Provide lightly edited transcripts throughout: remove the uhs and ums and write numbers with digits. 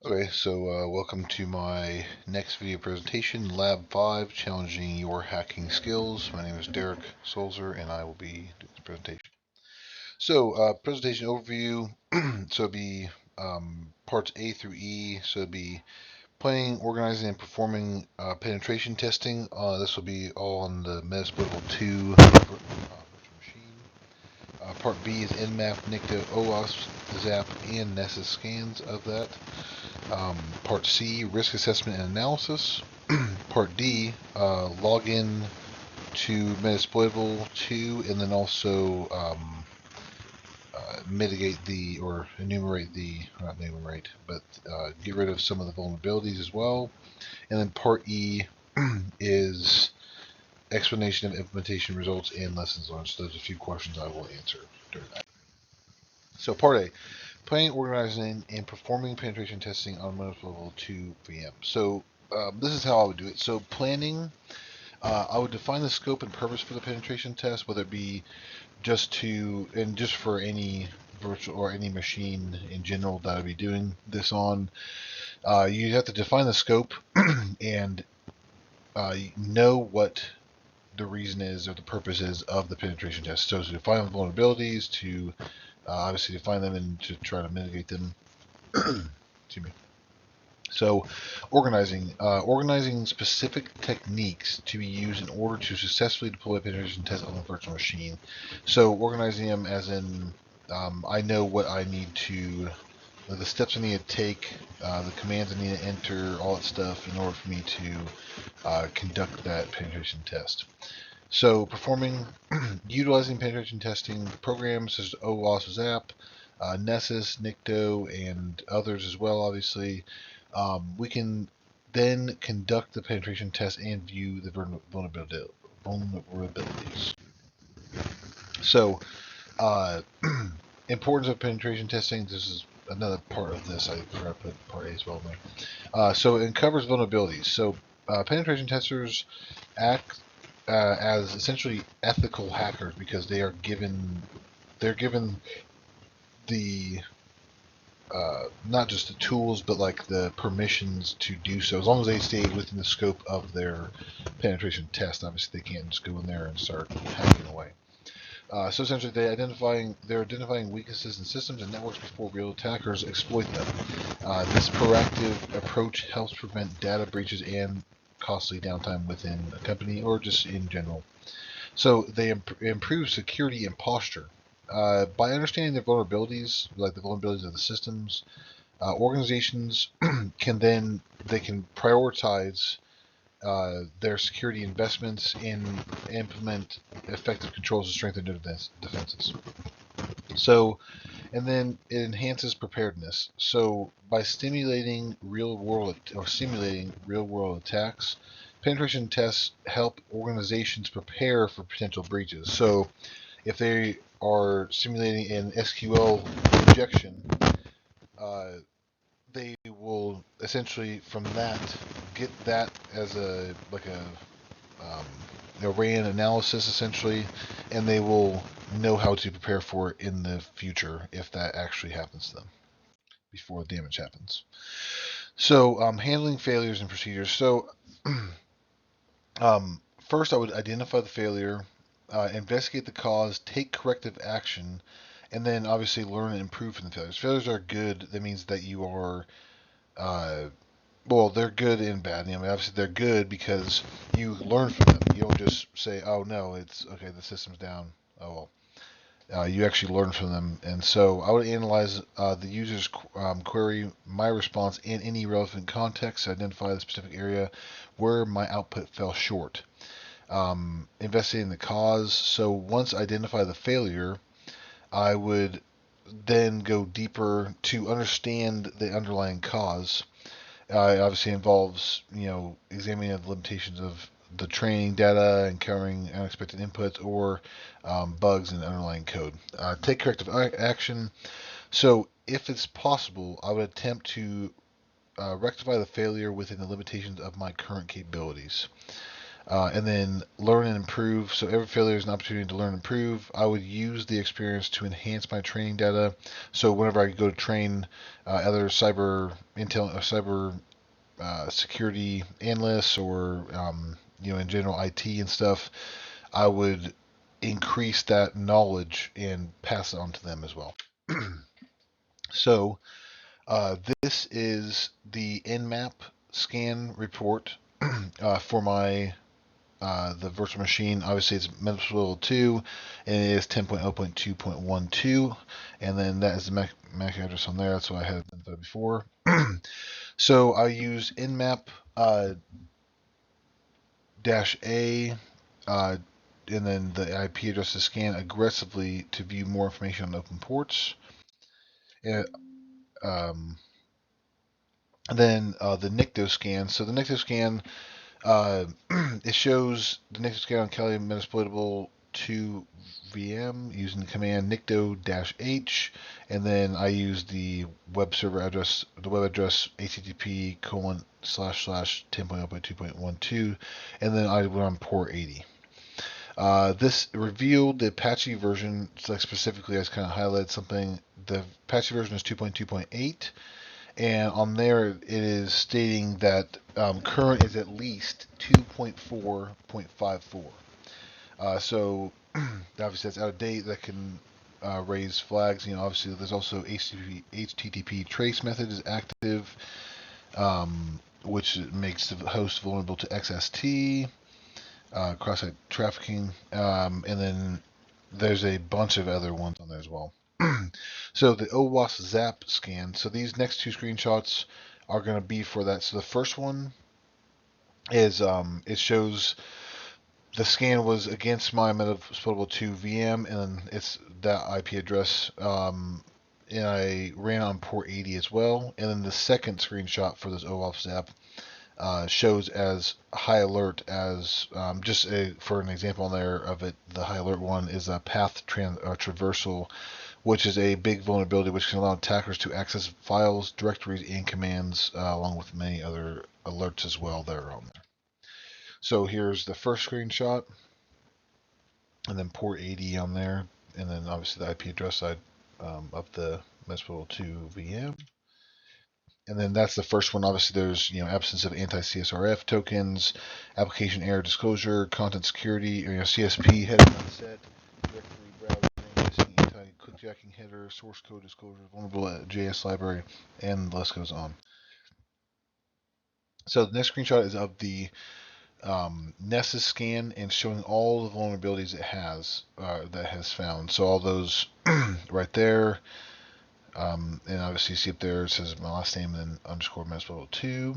Okay, so welcome to my next video presentation, Lab 5, Challenging Your Hacking Skills. My name is Derek Solzer, and I will be doing this presentation. So, presentation overview, so it'll be parts A through E, so it'll be planning, organizing, and performing penetration testing. This will be all on the Metasploitable 2 virtual machine. Part B is Nmap, NICTO, OWASP, ZAP, and Nessus scans of that. Part C, risk assessment and analysis. Part D, login to Metasploitable 2, and then also mitigate or enumerate not enumerate, but get rid of some of the vulnerabilities as well. And then Part E is explanation of implementation results and lessons learned. So there's a few questions I will answer during that. So Part A, planning, organizing, and performing penetration testing on Windows Level 2 VM. So this is how I would do it. So planning, I would define the scope and purpose for the penetration test, whether it be just for any virtual or any machine in general that I'd be doing this on. You have to define the scope and know what the reason is or the purpose is of the penetration test. So to define the vulnerabilities, to obviously define them and to try to mitigate them. Excuse me. So, organizing specific techniques to be used in order to successfully deploy a penetration test on the virtual machine. So, organizing them as in, I know what I need to, the steps I need to take, the commands I need to enter, all that stuff in order for me to conduct that penetration test. So, utilizing penetration testing programs such as OWASP, ZAP, Nessus, NICTO, and others as well, obviously, we can then conduct the penetration test and view the vulnerabilities. So, uh, importance of penetration testing. This is another part of this. I forgot to put part A as well in there. So it covers vulnerabilities. So penetration testers act as essentially ethical hackers because they're given the not just the tools, but like the permissions to do so, as long as they stay within the scope of their penetration test. Obviously, they can't just go in there and start hacking away. So essentially, they're identifying weaknesses in systems and networks before real attackers exploit them. This proactive approach helps prevent data breaches and costly downtime within a company or just in general. So they improve security and posture. By understanding their vulnerabilities, like the vulnerabilities of the systems, organizations can prioritize their security investments and implement effective controls to strengthen their defenses. So, and then it enhances preparedness. So, by simulating real world attacks, penetration tests help organizations prepare for potential breaches. So, if they are simulating an SQL injection, uh, they will essentially from that get that as a RAN analysis essentially, and they will know how to prepare for it in the future if that actually happens to them before the damage happens. So handling failures and procedures. So first, I would identify the failure, investigate the cause, take corrective action, and then obviously learn and improve from the failures. Failures are good. That means that you are uh, well, they're good and bad. I mean, obviously they're good because you learn from them. You don't just say, "Oh no, it's okay. The system's down." Oh well. You actually learn from them, and so I would analyze the user's query, my response, in any relevant context to identify the specific area where my output fell short. Investigating the cause. So once I identify the failure, I would then go deeper to understand the underlying cause. It obviously involves, examining the limitations of the training data, encountering unexpected inputs, or bugs in the underlying code. Take corrective action. So, if it's possible, I would attempt to rectify the failure within the limitations of my current capabilities. And then learn and improve. So every failure is an opportunity to learn and improve. I would use the experience to enhance my training data. So whenever I go to train other cyber intel, cyber security analysts, or in general IT and stuff, I would increase that knowledge and pass it on to them as well. So this is the Nmap scan report for my the virtual machine. Obviously, it's Minnesota 2, and it is 10.0.2.12, and then that is the MAC address on there. That's what I had done before. So I use Nmap dash A, and then the IP address to scan aggressively to view more information on open ports. And, then the NICTO scan. So the NICTO scan, it shows the NICTO scan on Kali Metasploitable 2 VM using the command nicto-h, and then I use the web server address, the web address http://10.0.2.12, and then I went on port 80. This revealed the Apache version, like specifically, I just kind of highlighted something. The Apache version is 2.2.8, and on there it is stating that current is at least 2.4.54. So obviously that's out of date. That can raise flags. Obviously there's also HTTP trace method is active, which makes the host vulnerable to XST, cross-site trafficking, and then there's a bunch of other ones on there as well. So the OWASP Zap scan. So these next two screenshots are going to be for that. So the first one is it shows the scan was against my Metasploitable 2 VM, and it's that IP address. And I ran on port 80 as well. And then the second screenshot for this OWASP Zap shows as high alert as for an example on there of it. The high alert one is a path traversal, which is a big vulnerability which can allow attackers to access files, directories, and commands, along with many other alerts as well that are on there. So here's the first screenshot, and then port 80 on there, and then obviously the IP address side of the Metasploitable 2 VM. And then that's the first one. Obviously, there's absence of anti-CSRF tokens, application error disclosure, content security, CSP header not set, directory browsing, missing anti-clickjacking header, source code disclosure, vulnerable JS library, and the list goes on. So the next screenshot is of the Nessus scan and showing all the vulnerabilities it has that has found. So all those right there. And obviously you see up there it says my last name and then underscore Metasploitable 2.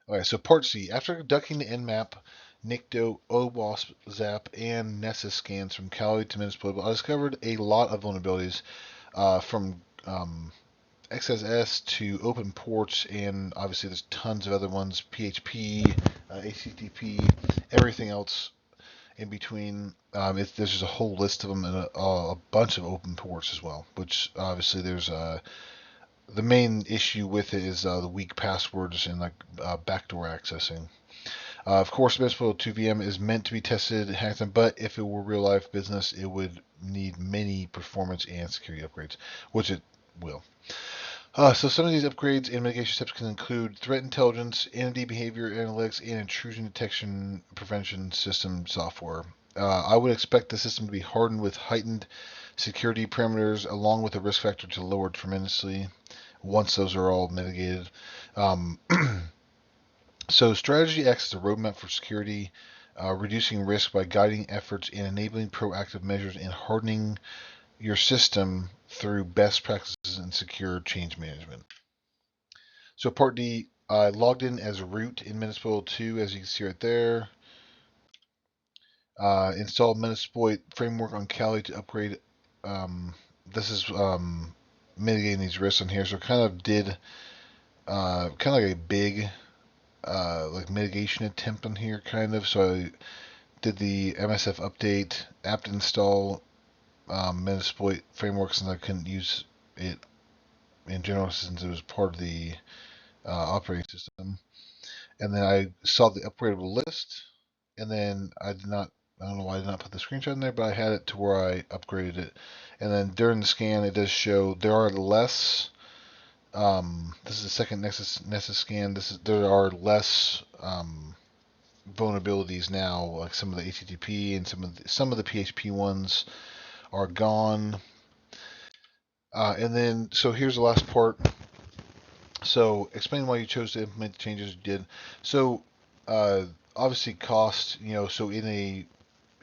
Okay, so part C. After conducting the Nmap, NICTO, OWASP, ZAP, and Nessus scans from Kali to Metasploitable, I discovered a lot of vulnerabilities from XSS to open ports, and obviously there's tons of other ones, PHP, HTTP, everything else in between. There's just a whole list of them and a bunch of open ports as well, which obviously there's the main issue with it is the weak passwords and backdoor accessing. Of course, Metasploitable 2 VM is meant to be tested, hacked, but if it were real life business, it would need many performance and security upgrades, which it will. So some of these upgrades and mitigation steps can include threat intelligence, entity behavior analytics, and intrusion detection prevention system software. I would expect the system to be hardened with heightened security parameters, along with the risk factor to lower tremendously once those are all mitigated. So strategy acts as a roadmap for security, reducing risk by guiding efforts and enabling proactive measures and hardening your system through best practices in secure change management. So part D, I logged in as root in Metasploit 2, as you can see right there. Installed Metasploit framework on Kali to upgrade. This is mitigating these risks on here. So kind of did kind of like a big mitigation attempt on here, kind of. So I did the MSF update, apt install Metasploit framework since I couldn't use it in general since it was part of the operating system. And then I saw the upgradable list, and then I don't know why I did not put the screenshot in there, but I had it to where I upgraded it. And then during the scan, it does show there are less. This is the second Nessus scan. There are less vulnerabilities now. Like some of the HTTP and some of the PHP ones are gone. And then so here's the last part. So explain why you chose to implement the changes you did. So uh, obviously cost. So in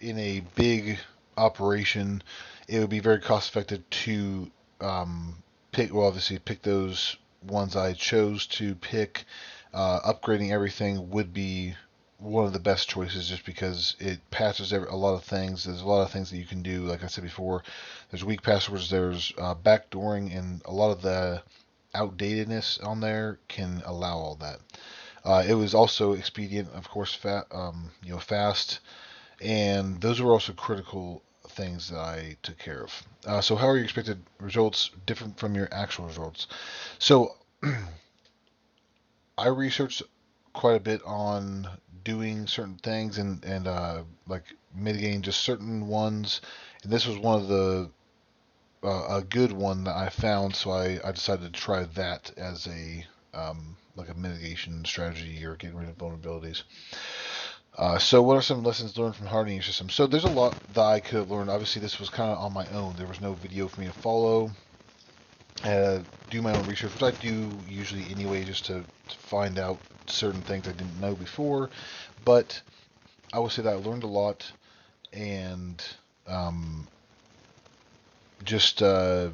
a big operation, it would be very cost effective to obviously pick those ones I chose to pick. Upgrading everything would be one of the best choices just because it patches a lot of things. There's a lot of things that you can do. Like I said before, there's weak passwords, there's backdooring, and a lot of the outdatedness on there can allow all that. It was also expedient, of course, fast, and those were also critical things that I took care of. So how are your expected results different from your actual results? So I researched quite a bit on doing certain things and like mitigating just certain ones, and this was one of the a good one that I found, so I decided to try that as a like a mitigation strategy or getting rid of vulnerabilities. So what are some lessons learned from hardening your system? So there's a lot that I could have learned. Obviously, this was kind of on my own. There was no video for me to follow. Do my own research, which I do usually anyway, just to find out certain things I didn't know before. But I would say that I learned a lot, and um, just I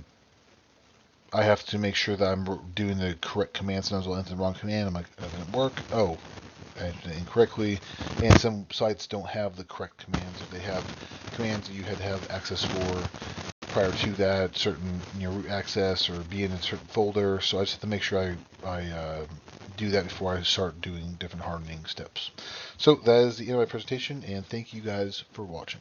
have to make sure that I'm doing the correct command. Sometimes I'll enter the wrong command. I'm like, that didn't work. Oh, I entered it incorrectly. And some sites don't have the correct commands. If they have commands that you had to have access for prior to that, certain root access or be in a certain folder. So I just have to make sure I do that before I start doing different hardening steps. So that is the end of my presentation, and thank you guys for watching.